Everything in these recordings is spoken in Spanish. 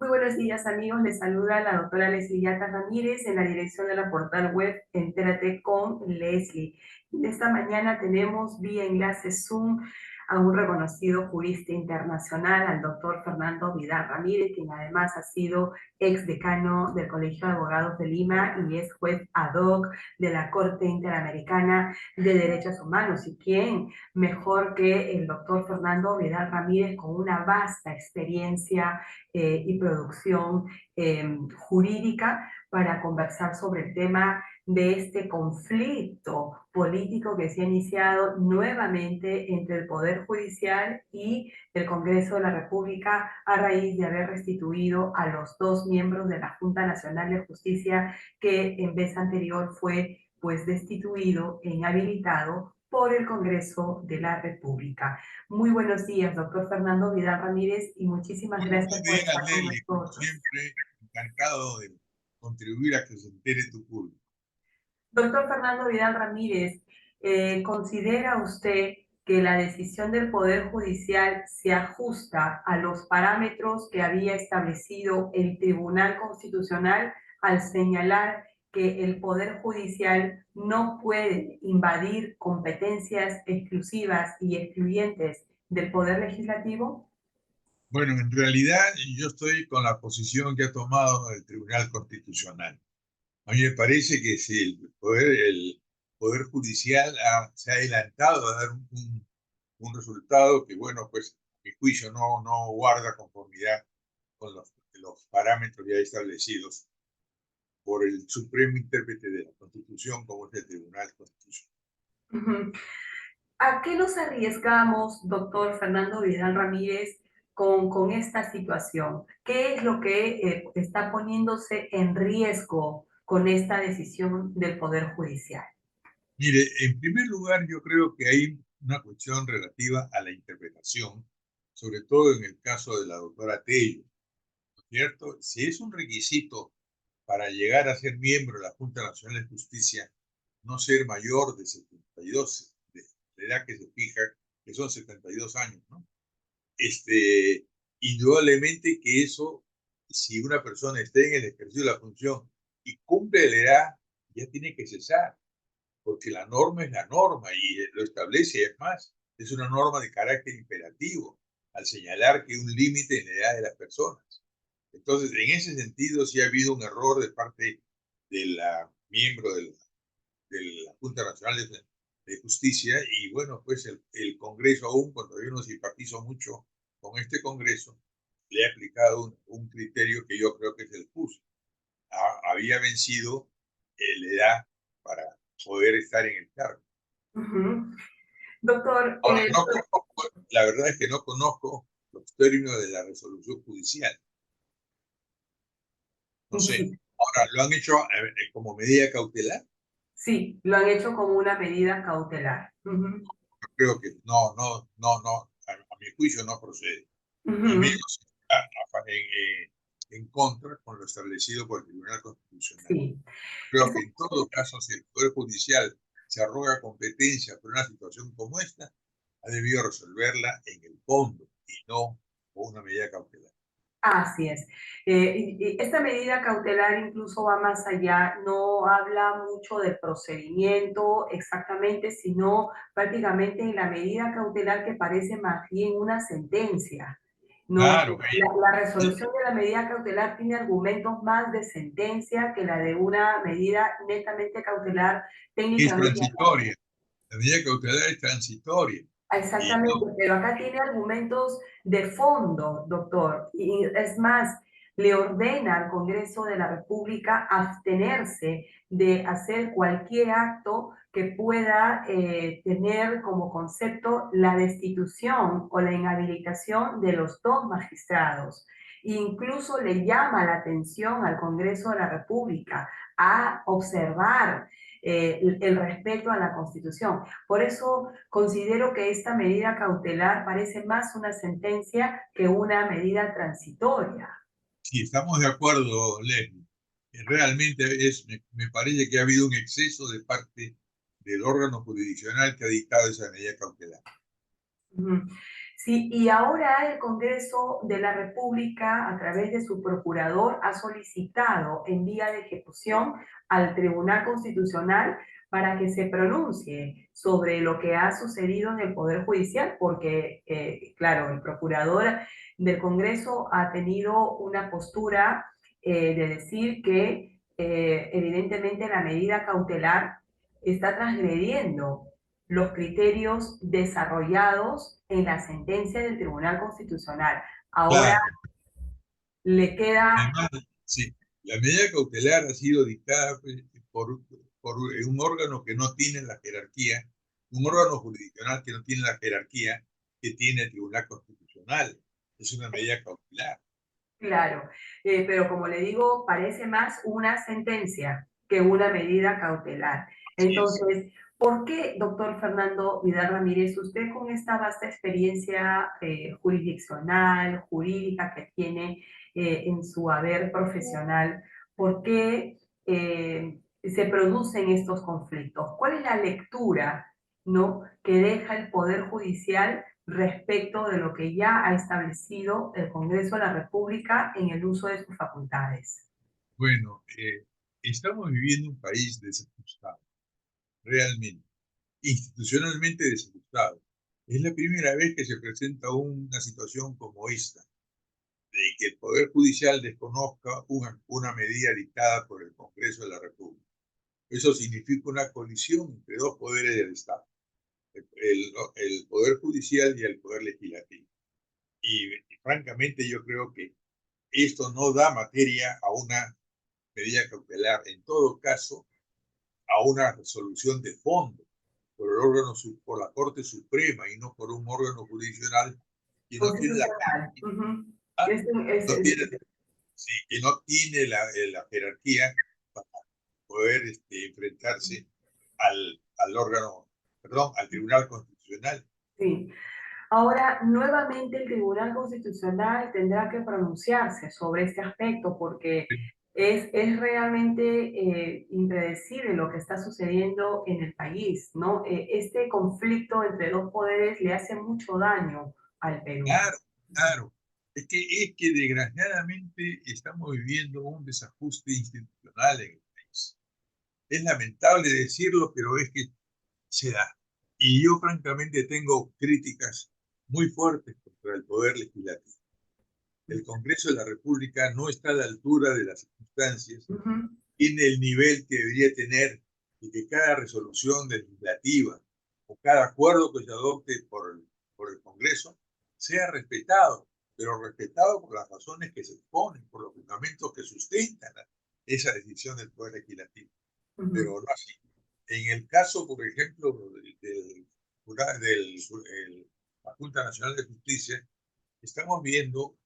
Muy buenos días, amigos. Les saluda la doctora Leslie Yaca Ramírez en la dirección de la portal web Entérate con Leslie. Esta mañana tenemos vía enlace Zoom a un reconocido jurista internacional, al doctor Fernando Vidal Ramírez, quien además ha sido ex decano del Colegio de Abogados de Lima y es juez ad hoc de la Corte Interamericana de Derechos Humanos. ¿Y quién mejor que el doctor Fernando Vidal Ramírez, con una vasta experiencia y producción jurídica, para conversar sobre el tema de este conflicto político que se ha iniciado nuevamente entre el Poder Judicial y el Congreso de la República a raíz de haber restituido a los dos miembros de la Junta Nacional de Justicia que en vez anterior fue pues destituido e inhabilitado por el Congreso de la República. Muy buenos días, doctor Fernando Vidal Ramírez, y muchísimas Muy gracias buen por día, estar con Nelly. Como nosotros. siempre, encantado de contribuir a que se entere tu público. Doctor Fernando Vidal Ramírez, ¿considera usted que la decisión del Poder Judicial se ajusta a los parámetros que había establecido el Tribunal Constitucional al señalar que el Poder Judicial no puede invadir competencias exclusivas y excluyentes del Poder Legislativo? Bueno, en realidad yo estoy con la posición que ha tomado el Tribunal Constitucional. A mí me parece que si el poder Judicial se ha adelantado a dar un resultado que, bueno, pues a mi juicio no guarda conformidad con los parámetros ya establecidos por el supremo intérprete de la Constitución, como es el Tribunal Constitucional. Ujú. ¿A qué nos arriesgamos, doctor Fernando Vidal Ramírez, con esta situación? ¿Qué es lo que está poniéndose en riesgo con esta decisión del Poder Judicial? Mire, en primer lugar, yo creo que hay una cuestión relativa a la interpretación, sobre todo en el caso de la doctora Tello, ¿no es cierto? Si es un requisito para llegar a ser miembro de la Junta Nacional de Justicia, no ser mayor de 72, de la edad que se fija, que son 72 años, ¿no? Este, Indudablemente que eso, si una persona está en el ejercicio de la función y cumple la edad, ya tiene que cesar porque la norma es la norma y lo establece, es más, es una norma de carácter imperativo al señalar que hay un límite en la edad de las personas. Entonces, en ese sentido, sí ha habido un error de parte de la miembro de la Junta Nacional de Justicia y bueno, pues el Congreso, aún cuando yo no simpatizo mucho con este Congreso, le ha aplicado un criterio que yo creo que es el justo. Había vencido la edad para poder estar en el cargo. Ujú. Doctor, Ahora, la verdad es que no conozco los términos de la resolución judicial. No sé. sí, Ahora, ¿lo han hecho como medida cautelar? sí, lo han hecho como una medida cautelar. Ujú, Yo creo que no, a mi juicio no procede. Y ujú, menos en contra con lo establecido por el Tribunal Constitucional. sí. Creo Esta que en todo caso, si el Poder Judicial se arroga competencia por una situación como esta, ha debido resolverla en el fondo y no con una medida cautelar. Así es. Y esta medida cautelar incluso va más allá, no habla mucho del procedimiento exactamente, sino prácticamente en la medida cautelar que parece más bien una sentencia. No, Claro, la resolución de la medida cautelar tiene argumentos más de sentencia que la de una medida netamente cautelar es técnicamente. transitoria. La medida cautelar es transitoria. Y Exactamente, pero acá tiene argumentos de fondo, doctor, y es más, le ordena al Congreso de la República abstenerse de hacer cualquier acto que pueda tener como concepto la destitución o la inhabilitación de los dos magistrados. Incluso le llama la atención al Congreso de la República a observar el respeto a la Constitución. Por eso considero que esta medida cautelar parece más una sentencia que una medida transitoria. si estamos de acuerdo, Leslie, realmente me parece que ha habido un exceso de parte del órgano jurisdiccional que ha dictado esa medida cautelar. Ujú. Sí, y ahora el Congreso de la República, a través de su procurador, ha solicitado en vía de ejecución al Tribunal Constitucional para que se pronuncie sobre lo que ha sucedido en el Poder Judicial, porque, claro, el procurador del Congreso ha tenido una postura de decir que evidentemente la medida cautelar está transgrediendo los criterios desarrollados en la sentencia del Tribunal Constitucional. Ahora Claro, le queda, además, sí, la medida cautelar ha sido dictada pues, por un órgano que no tiene la jerarquía, un órgano jurisdiccional que no tiene la jerarquía que tiene el Tribunal Constitucional. Es una medida cautelar. claro, pero como le digo, parece más una sentencia que una medida cautelar. Así es. Entonces, ¿por qué, doctor Fernando Vidal Ramírez, usted con esta vasta experiencia jurisdiccional, jurídica que tiene en su haber profesional, por qué se producen estos conflictos? ¿Cuál es la lectura, ¿no?, que deja el Poder Judicial respecto de lo que ya ha establecido el Congreso de la República en el uso de sus facultades? Bueno, estamos viviendo un país desajustado, realmente, institucionalmente desajustado. Es la primera vez que se presenta una situación como esta, de que el Poder Judicial desconozca una medida dictada por el Congreso de la República. Eso significa una colisión entre dos poderes del Estado, el Poder Judicial y el Poder Legislativo. Y francamente yo creo que esto no da materia a una medida cautelar. En todo caso, a una resolución de fondo por el órgano, por la Corte Suprema y no por un órgano jurisdiccional que no tiene la Constitucional. Ujú. jerarquía, Es, es- no es- tiene, sí, que no tiene la jerarquía para poder enfrentarse al órgano, perdón, al Tribunal Constitucional. sí. Ahora, nuevamente el Tribunal Constitucional tendrá que pronunciarse sobre este aspecto porque es realmente impredecible lo que está sucediendo en el país, ¿no? Este conflicto entre dos poderes le hace mucho daño al Perú. Claro, claro. Es que desgraciadamente estamos viviendo un desajuste institucional en el país. Es lamentable decirlo, pero es que se da. Y yo francamente tengo críticas muy fuertes contra el Poder Legislativo. El Congreso de la República no está a la altura de las circunstancias, Ujú. tiene el nivel que debería tener y que cada resolución legislativa o cada acuerdo que se adopte por el Congreso sea respetado, pero respetado por las razones que se exponen, por los fundamentos que sustentan esa decisión del Poder Legislativo, Ujú. pero no así. En el caso, por ejemplo, la Junta Nacional de Justicia, estamos viendo,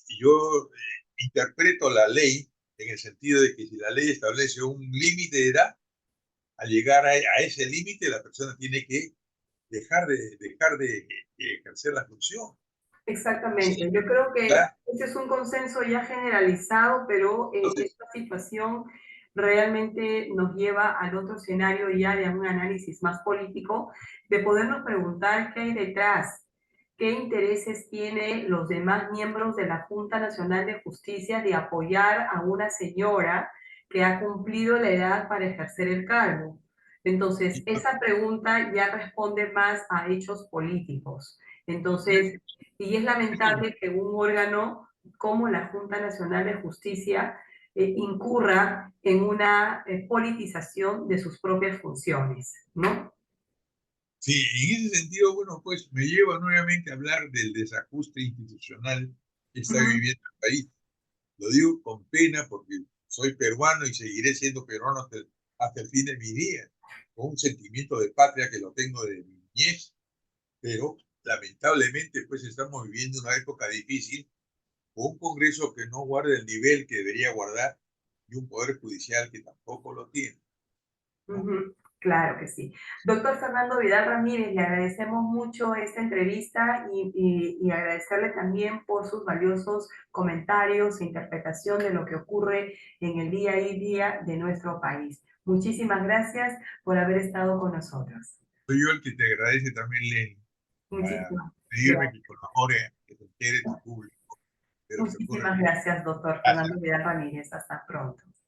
y yo interpreto la ley en el sentido de que si la ley establece un límite de edad, al llegar a ese límite, la persona tiene que dejar de ejercer la función. Exactamente. Sí, Yo creo que claro. ese es un consenso ya generalizado, pero Entonces, esta situación realmente nos lleva al otro escenario ya de un análisis más político, de podernos preguntar qué hay detrás, qué intereses tienen los demás miembros de la Junta Nacional de Justicia de apoyar a una señora que ha cumplido la edad para ejercer el cargo. Entonces, esa pregunta ya responde más a hechos políticos. Entonces, y es lamentable que un órgano como la Junta Nacional de Justicia incurra en una politización de sus propias funciones, ¿no? sí, en ese sentido, bueno, pues me lleva nuevamente a hablar del desajuste institucional que está Ujú. viviendo el país. Lo digo con pena porque soy peruano y seguiré siendo peruano hasta el fin de mi día, con un sentimiento de patria que lo tengo de mi niñez, pero lamentablemente pues estamos viviendo una época difícil, con un Congreso que no guarda el nivel que debería guardar y un Poder Judicial que tampoco lo tiene, ¿no? Ujú. Claro que sí. Doctor Fernando Vidal Ramírez, le agradecemos mucho esta entrevista y agradecerle también por sus valiosos comentarios e interpretación de lo que ocurre en el día a día de nuestro país. Muchísimas gracias por haber estado con nosotros. Soy yo el que te agradece también, Lenny. Ah, Muchísimas pedirme que colabore, que se entere tu público de lo que ocurre. Muchísimas gracias, doctor Gracias. Fernando Vidal Ramírez. Hasta pronto.